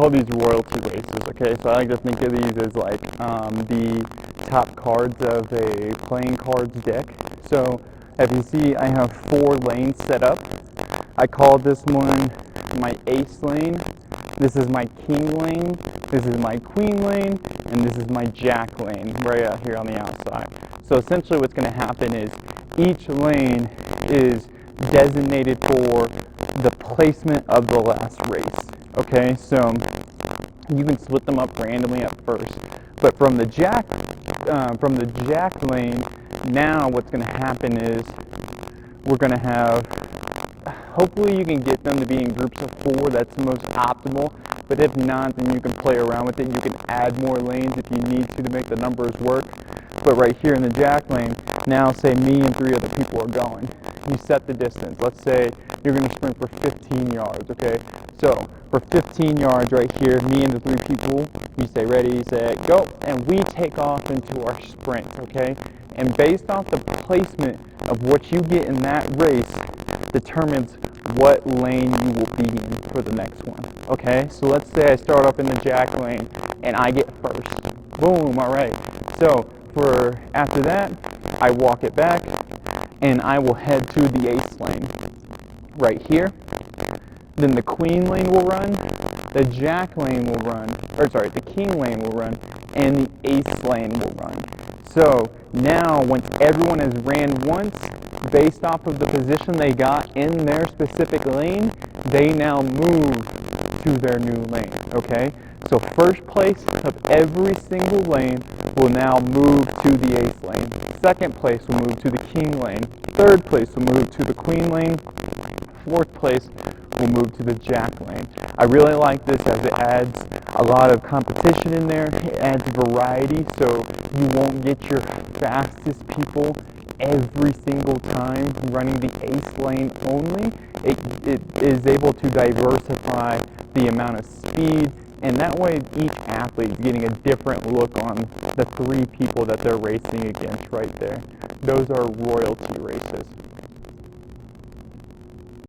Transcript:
call these royalty races, okay? So I like to think of these as like the top cards of a playing cards deck. So if you see, I have 4 lanes set up. I call this one my ace lane, this is my king lane, this is my queen lane, and this is my jack lane right out here on the outside. So essentially what's going to happen is each lane is designated for the placement of the last race. Okay, so you can split them up randomly at first, but from the jack lane, now what's going to happen is we're going to have, hopefully you can get them to be in groups of 4. That's the most optimal. But if not, then you can play around with it. You can add more lanes if you need to make the numbers work. But right here in the jack lane, now say me and 3 other people are going. You set the distance. Let's say you're going to sprint for 15 yards, okay? So for 15 yards right here, me and the 3 people, we say ready, set, go, and we take off into our sprint, okay? And based off the placement of what you get in that race determines what lane you will be in for the next one, okay? So let's say I start off in the jack lane and I get first. Boom, all right. So after that, I walk it back and I will head to the ace lane right here. Then the queen lane will run, the jack lane will run, the king lane will run, and the ace lane will run. So now when everyone has ran once, based off of the position they got in their specific lane, they now move to their new lane, okay? So first place of every single lane will now move to the ace lane. Second place will move to the king lane. Third place will move to the queen lane. Fourth place will move to the jack lane. I really like this as it adds a lot of competition in there. It adds variety, so you won't get your fastest people every single time running the ace lane only. It is able to diversify the amount of speed, and that way each athlete is getting a different look on the 3 people that they're racing against right there. Those are royalty races.